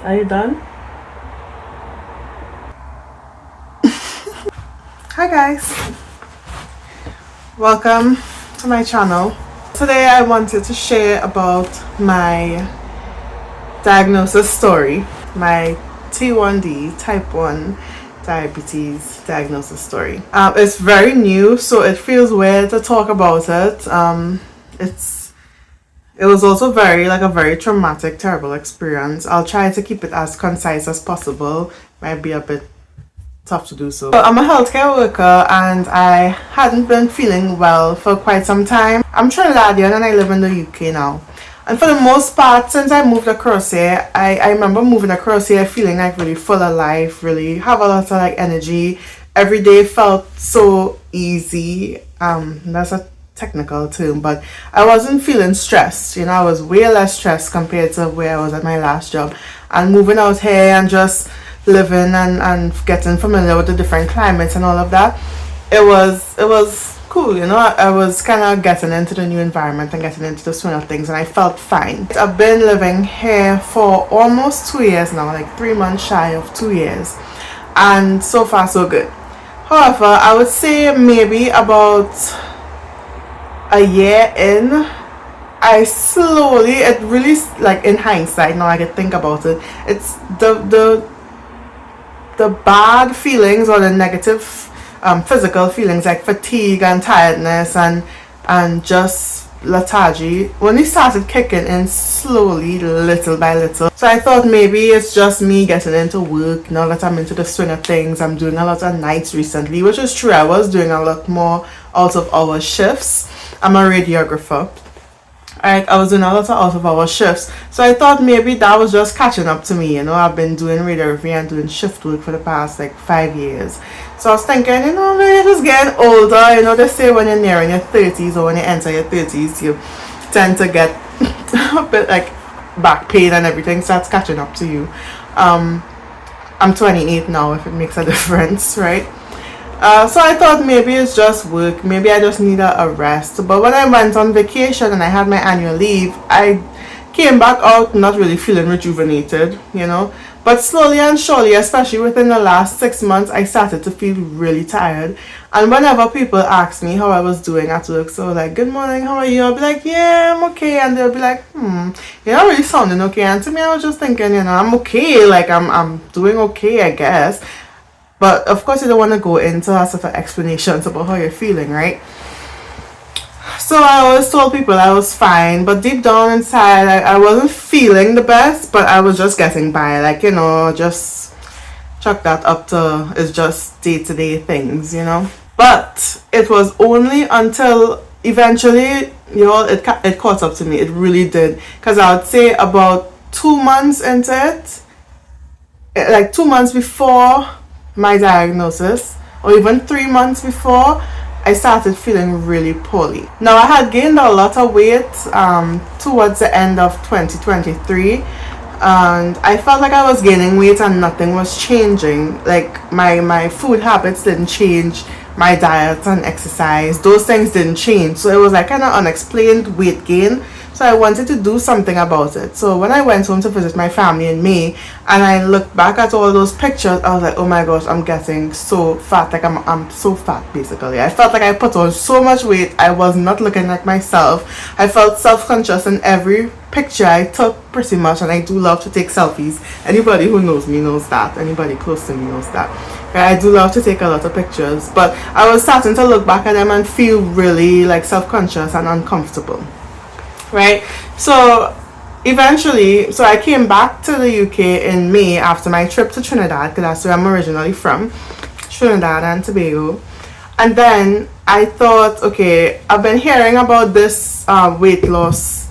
Are you done? Hi guys, welcome to my channel. Today I wanted to share about my diagnosis story, my T1D type 1 diabetes diagnosis story. It's very new, so it feels weird to talk about it. It was also a very traumatic, terrible experience. I'll try to keep it as concise as possible. Might be a bit tough to do so. I'm a healthcare worker and I hadn't been feeling well for quite some time. I'm Trinidadian and I live in the UK now. And for the most part, since I moved across here, I remember moving across here feeling like really full of life, really have a lot of like energy. Every day felt so easy. That's a technical term, but I wasn't feeling stressed. You know, I was way less stressed compared to where I was at my last job. And moving out here and just living and getting familiar with the different climates and all of that, it was cool. You know, I was kind of getting into the new environment and getting into the swing of things, and I felt fine. I've been living here for almost 2 years now, like 3 months shy of 2 years, and so far so good. However, I would say maybe about a year in, I slowly, it really, like in hindsight now I can think about it, it's the bad feelings or the negative physical feelings like fatigue and tiredness and just lethargy when it started kicking in slowly, little by little. So I thought maybe it's just me getting into work now that I'm into the swing of things. I'm doing a lot of nights recently, which is true. I was doing a lot more out of hour shifts. I'm a radiographer. I was doing a lot of out of hour shifts, so I thought maybe that was just catching up to me. You know, I've been doing radiography and doing shift work for the past like 5 years. So I was thinking, you know, maybe just getting older. You know, they say when you're nearing your 30s or when you enter your 30s, you tend to get a bit like back pain and everything starts catching up to you. I'm 28 now, if it makes a difference, right? So I thought maybe it's just work, maybe I just need a rest. But when I went on vacation and I had my annual leave, I came back out not really feeling rejuvenated, you know. But slowly and surely, especially within the last 6 months, I started to feel really tired. And whenever people ask me how I was doing at work, so like, good morning, how are you? I'll be like, yeah, I'm okay. And they'll be like, you're not really sounding okay. And to me, I was just thinking, you know, I'm okay, like I'm doing okay, I guess. But of course you don't want to go into a sort of explanations about how you're feeling, right? So I always told people I was fine, but deep down inside I wasn't feeling the best, but I was just getting by, like, you know, just chuck that up to it's just day-to-day things, you know. But it was only until eventually, you know, it caught up to me. It really did, because I would say about 2 months into it, like 2 months before my diagnosis, or even 3 months before, I started feeling really poorly. Now I had gained a lot of weight towards the end of 2023, and I felt like I was gaining weight and nothing was changing. Like my food habits didn't change, my diet and exercise, those things didn't change. So it was like kind of unexplained weight gain. So I wanted to do something about it. So when I went home to visit my family in May and I looked back at all those pictures, I was like, oh my gosh, I'm getting so fat. Like I'm so fat basically. I felt like I put on so much weight. I was not looking like myself. I felt self-conscious in every picture I took pretty much, and I do love to take selfies. Anybody who knows me knows that. Anybody close to me knows that. I do love to take a lot of pictures, but I was starting to look back at them and feel really like self-conscious and uncomfortable. Right, so eventually, so I came back to the UK in May after my trip to Trinidad, because that's where I'm originally from, Trinidad and Tobago. And then I thought, okay, I've been hearing about this weight loss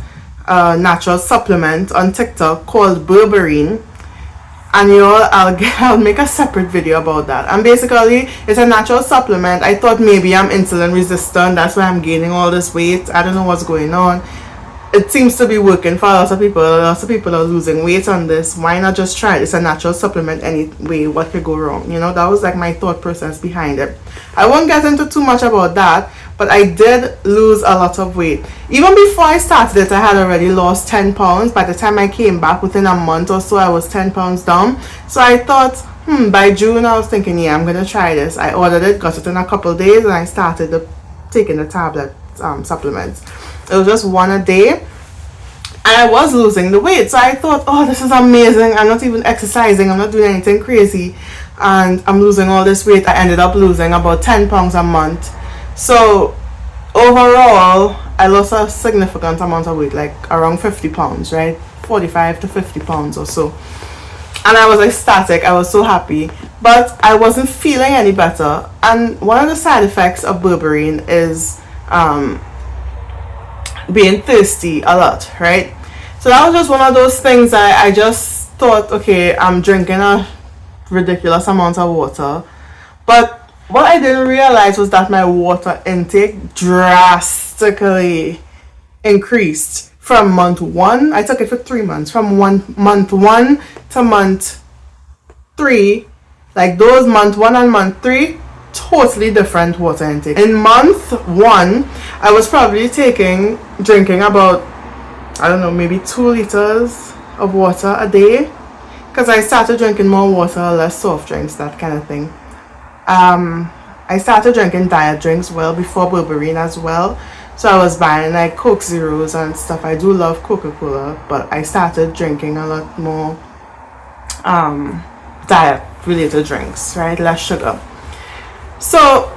natural supplement on TikTok called berberine, and you know, I'll make a separate video about that. And basically it's a natural supplement. I thought maybe I'm insulin resistant, that's why I'm gaining all this weight. I don't know what's going on. It seems to be working for lots of people. Lots of people are losing weight on this. Why not just try it? It's a natural supplement anyway. What could go wrong? You know, that was like my thought process behind it. I won't get into too much about that, but I did lose a lot of weight. Even before I started it, I had already lost 10 pounds. By the time I came back, within a month or so, I was 10 pounds down. So I thought, by June, I was thinking, yeah, I'm gonna try this. I ordered it, got it in a couple of days, and I started taking the tablet supplements. It was just one a day, and I was losing the weight. So I thought, oh, this is amazing. I'm not even exercising, I'm not doing anything crazy, and I'm losing all this weight. I ended up losing about 10 pounds a month. So overall, I lost a significant amount of weight, like around 50 pounds, right? 45 to 50 pounds or so. And I was ecstatic. I was so happy, but I wasn't feeling any better. And one of the side effects of berberine is being thirsty a lot, right? So that was just one of those things. I just thought, okay, I'm drinking a ridiculous amount of water, but what I didn't realize was that my water intake drastically increased from month 1. I took it for 3 months. From month 1 to month 3, like those month 1 and month 3, totally different water intake. In month 1, I was probably drinking about, I don't know, maybe 2 liters of water a day, because I started drinking more water, less soft drinks, that kind of thing. I started drinking diet drinks well before berberine as well. So I was buying like Coke Zeros and stuff. I do love Coca-Cola, but I started drinking a lot more diet related drinks, right? Less sugar. So,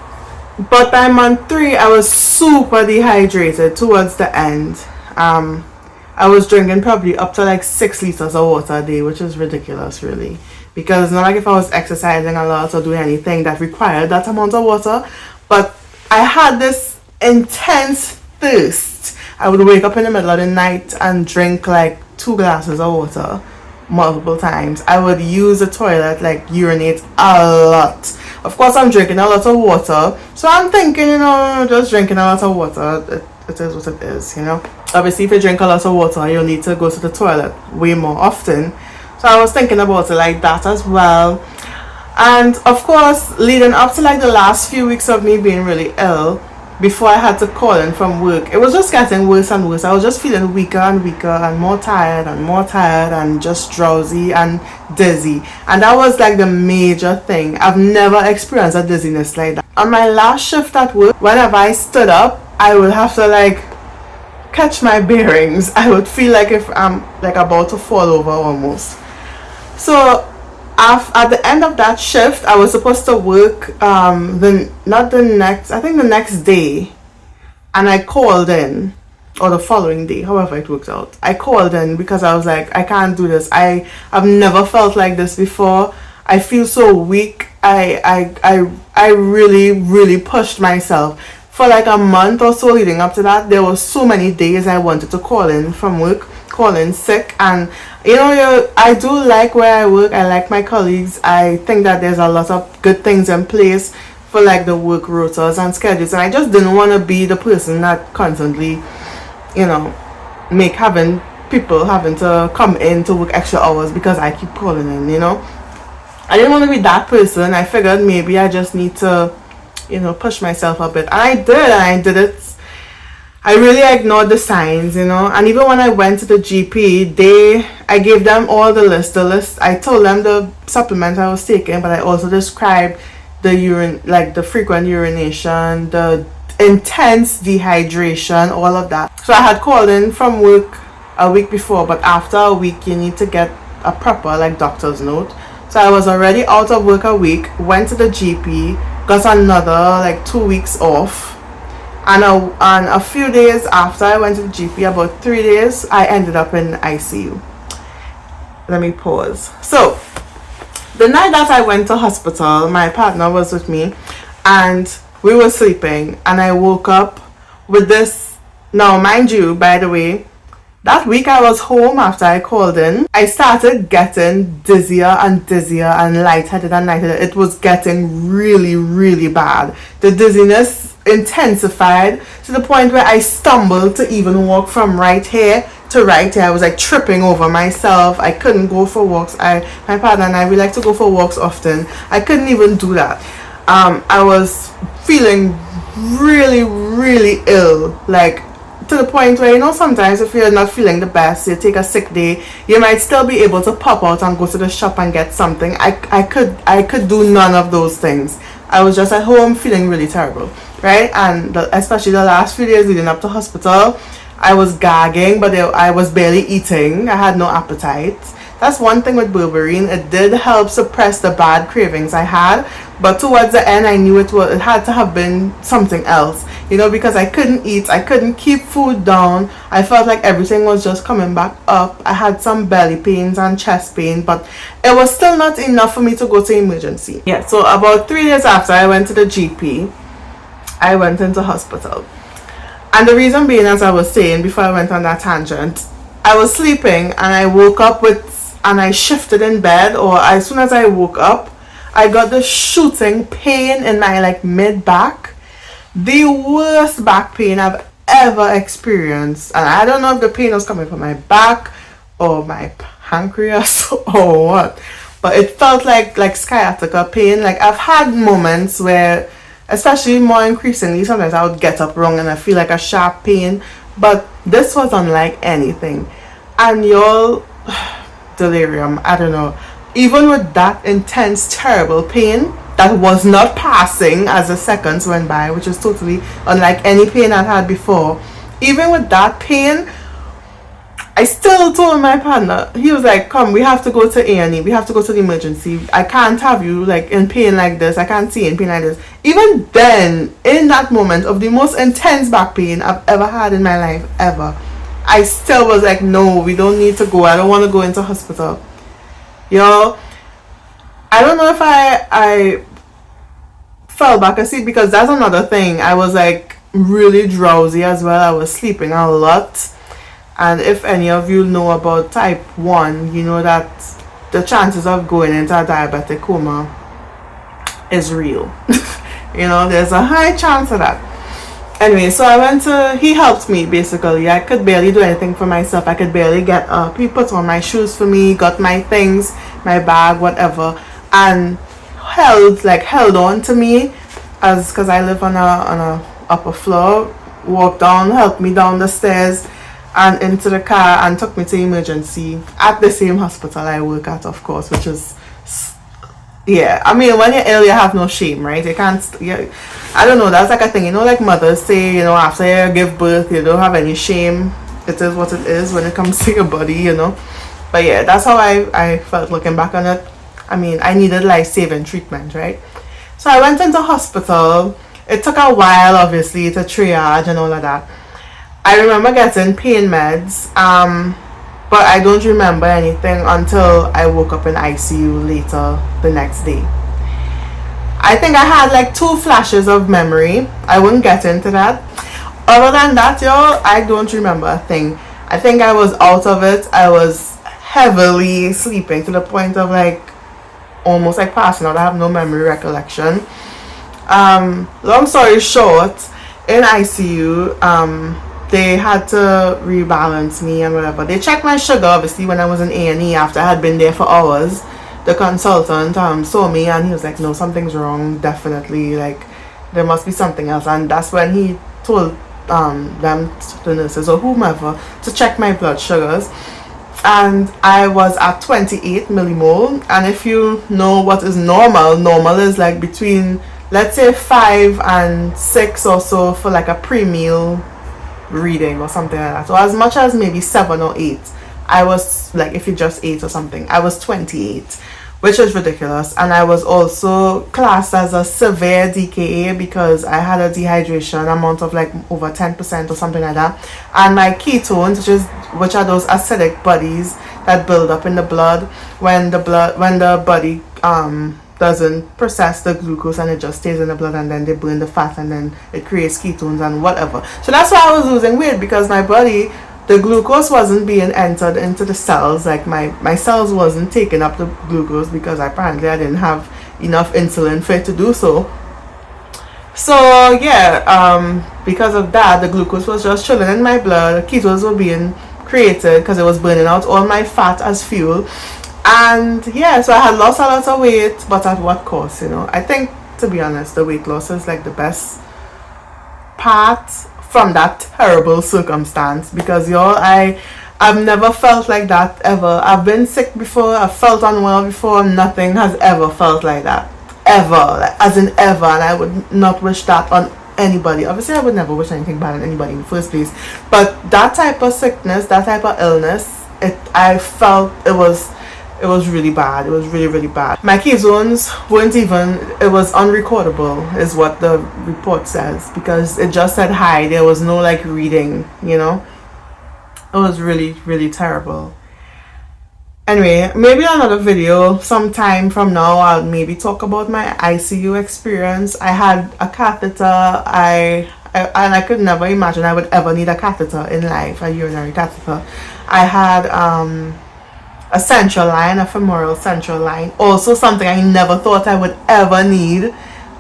but by month 3, I was super dehydrated towards the end. I was drinking probably up to like 6 liters of water a day, which is ridiculous, really. Because it's not like if I was exercising a lot or doing anything that required that amount of water. But I had this intense thirst. I would wake up in the middle of the night and drink like 2 glasses of water multiple times. I would use the toilet, like urinate a lot. Of course, I'm drinking a lot of water, so I'm thinking, just drinking a lot of water, it is what it is, Obviously, if you drink a lot of water, you'll need to go to the toilet way more often. So I was thinking about it like that as well. And of course, leading up to like the last few weeks of me being really ill, before I had to call in from work, it was just getting worse and worse. I was just feeling weaker and weaker and more tired and just drowsy and dizzy. And that was like the major thing. I've never experienced a dizziness like that. On my last shift at work, whenever I stood up, I would have to like catch my bearings. I would feel like if I'm like about to fall over almost. So at the end of that shift, I was supposed to work the next day, and I called in, or the following day, however it worked out. I called in because I was like, I can't do this. I've never felt like this before. I feel so weak. I really pushed myself. For like a month or so leading up to that, there were so many days I wanted to call in from work, call in sick. And I do like where I work. I like my colleagues. I think that there's a lot of good things in place for like the work rotas and schedules, and I just didn't want to be the person that constantly having people having to come in to work extra hours because I keep calling in. I didn't want to be that person. I figured maybe I just need to push myself a bit, and I did it. I really ignored the signs, and even when I went to the GP, I gave them all the list. I told them the supplement I was taking, but I also described the frequent urination, the intense dehydration, all of that. So I had called in from work a week before, but after a week, you need to get a proper doctor's note. So I was already out of work a week, went to the GP, got another 2 weeks off, and a few days after I went to the GP, about 3 days, I ended up in ICU. Let me pause. So the night that I went to hospital, my partner was with me and we were sleeping, and I woke up with this. Now mind you, by the way, that week I was home after I called in, I started getting dizzier and lightheaded and lightheaded. It was getting really, really bad. The dizziness intensified to the point where I stumbled to even walk from right here to right here. I was tripping over myself. I couldn't go for walks. My partner and I, we like to go for walks often. I couldn't even do that. I was feeling really, really ill, like to the point where, you know, sometimes if you're not feeling the best, you take a sick day, you might still be able to pop out and go to the shop and get something. I could do none of those things. I was just at home feeling really terrible, right? And especially the last few days leading up to hospital, I was gagging, but I was barely eating. I had no appetite. That's one thing with berberine. It did help suppress the bad cravings I had, but towards the end I knew it had to have been something else, you know, because I couldn't eat, I couldn't keep food down. I felt like everything was just coming back up. I had some belly pains and chest pain, but it was still not enough for me to go to emergency. Yeah, so about 3 days after I went to the GP, I went into hospital. And the reason being, as I was saying before I went on that tangent, I was sleeping and I woke up and I shifted in bed, or as soon as I woke up, I got this shooting pain in my like mid back, the worst back pain I've ever experienced. And I don't know if the pain was coming from my back or my pancreas or what, but it felt like sciatica pain. Like I've had moments where, especially more increasingly, sometimes I would get up wrong and I feel like a sharp pain, but this was unlike anything. And y'all, delirium, I don't know. Even with that intense, terrible pain that was not passing as the seconds went by, which is totally unlike any pain I'd had before, even with that pain, I still told my partner, he was like, come, we have to go to A&E, we have to go to the emergency. I can't have you like in pain like this. I can't see in pain like this. Even then, in that moment of the most intense back pain I've ever had in my life, ever, I still was like, no, we don't need to go. I don't want to go into hospital. Yo, I don't know if I fell back asleep, because that's another thing. I was like really drowsy as well. I was sleeping a lot. And if any of you know about type 1, you know that the chances of going into a diabetic coma is real. You know, there's a high chance of that. Anyway, so I went to, he helped me basically. I could barely do anything for myself. I could barely get up. He put on my shoes for me, got my things, my bag, whatever, and held on to me, as because I live on a upper floor, walked down, helped me down the stairs and into the car, and took me to emergency at the same hospital I work at, of course, which is, yeah, I mean, when you're ill, you have no shame, right? You can't, yeah, I don't know, that's like a thing, you know, like mothers say, you know, after you give birth, you don't have any shame. It is what it is when it comes to your body, you know. But yeah, that's how I felt looking back on it. I mean, I needed life-saving treatment, right? So I went into hospital. It took a while, obviously, to triage and all of that. I remember getting pain meds, but I don't remember anything until I woke up in ICU later the next day. I think I had like 2 flashes of memory. I wouldn't get into that. Other than that, y'all, I don't remember a thing. I think I was out of it. I was heavily sleeping to the point of like almost like passing out. I have no memory recollection. Long story short, in ICU, they had to rebalance me and whatever. They checked my sugar, obviously, when I was in A&E after I had been there for hours. The consultant saw me and he was like, no, something's wrong, definitely, like there must be something else. And that's when he told them, the nurses or whomever, to check my blood sugars. And I was at 28 millimole. And if you know what is normal is like between, let's say, 5 and 6 or so for like a pre-meal reading or something like that. So as much as maybe 7 or 8. I was like, if you just ate or something, I was 28, which is ridiculous. And I was also classed as a severe DKA because I had a dehydration amount of like over 10% or something like that. And my ketones, which are those acidic bodies that build up in the blood when the body doesn't process the glucose and it just stays in the blood, and then they burn the fat and then it creates ketones and whatever. So that's why I was losing weight, because my body, the glucose wasn't being entered into the cells. Like my cells wasn't taking up the glucose because apparently I didn't have enough insulin for it to do so. So yeah, because of that, the glucose was just chilling in my blood. Ketones were being created because it was burning out all my fat as fuel. And yeah, so I had lost a lot of weight, but at what cost, you know? I think to be honest. The weight loss is like the best part from that terrible circumstance, because y'all, I've never felt like that ever. I've been sick before, I've felt unwell before. Nothing has ever felt like that, ever, like, as in ever. And I would not wish that on anybody. Obviously I would never wish anything bad on anybody in the first place, but that type of sickness, that type of illness, I felt it was really bad. It was really, really bad. My key zones weren't even, it was unrecordable is what the report says, because it just said hi. There was no like reading, you know. It was really, really terrible. Anyway, maybe another video sometime from now, I'll maybe talk about my ICU experience. I had a catheter. And I could never imagine I would ever need a catheter in life, a urinary catheter. I had a central line, a femoral central line. Also something I never thought I would ever need.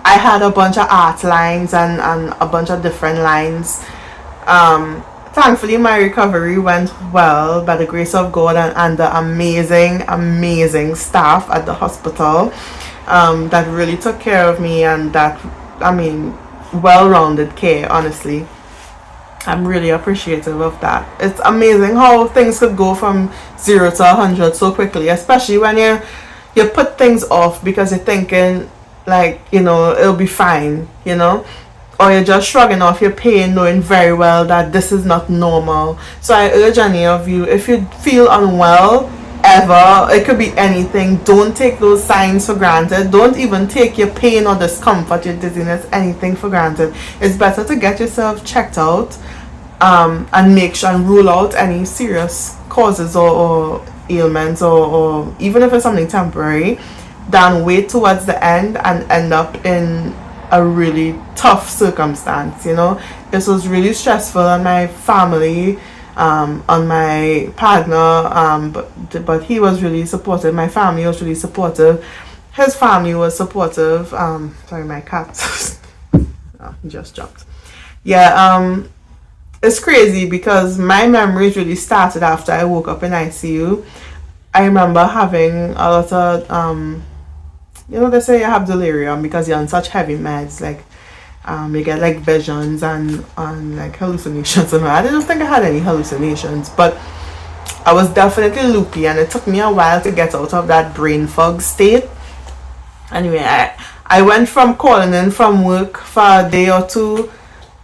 I had a bunch of art lines and a bunch of different lines. Thankfully my recovery went well by the grace of God and the amazing staff at the hospital that really took care of me, and that, I mean, well-rounded care, honestly. I'm really appreciative of that. It's amazing how things could go from 0 to 100 so quickly, especially when you put things off because you're thinking like, you know, it'll be fine, you know, or you're just shrugging off your pain knowing very well that this is not normal. So I urge any of you, if you feel unwell ever, it could be anything, don't take those signs for granted. Don't even take your pain or discomfort, your dizziness, anything for granted. It's better to get yourself checked out and make sure and rule out any serious causes or ailments, or even if it's something temporary, than wait towards the end and end up in a really tough circumstance. You know, this was really stressful on my family, on my partner, but he was really supportive. My family was really supportive. His family was supportive. Sorry, my cat he just jumped. Yeah, it's crazy because my memories really started after I woke up in ICU. I remember having a lot of you know, they say you have delirium because you're on such heavy meds, like you get like visions and like hallucinations and all. I didn't think I had any hallucinations, but I was definitely loopy, and it took me a while to get out of that brain fog state. Anyway, I went from calling in from work for a day or two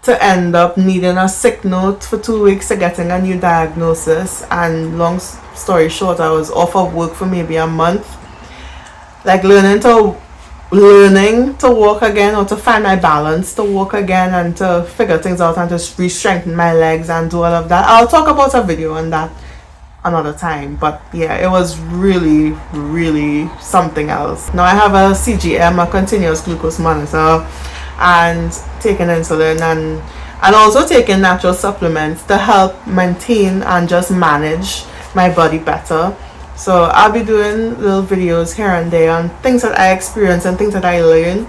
to end up needing a sick note for 2 weeks to getting a new diagnosis, and long story short, I was off of work for maybe a month, like learning to walk again, or to find my balance to walk again, and to figure things out, and to re-strengthen my legs and do all of that. I'll talk about a video on that another time, but yeah, it was really, really something else. Now I have a CGM, a continuous glucose monitor, and taking insulin and also taking natural supplements to help maintain and just manage my body better. So I'll be doing little videos here and there on things that I experience and things that I learn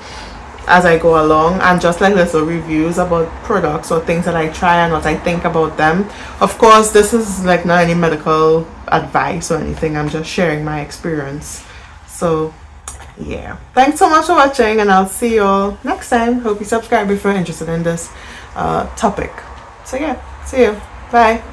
as I go along, and just like little reviews about products or things that I try and what I think about them. Of course, this is like not any medical advice or anything. I'm just sharing my experience. So yeah, thanks so much for watching, and I'll see you all next time. Hope you subscribe if you're interested in this topic. So yeah, see you. Bye.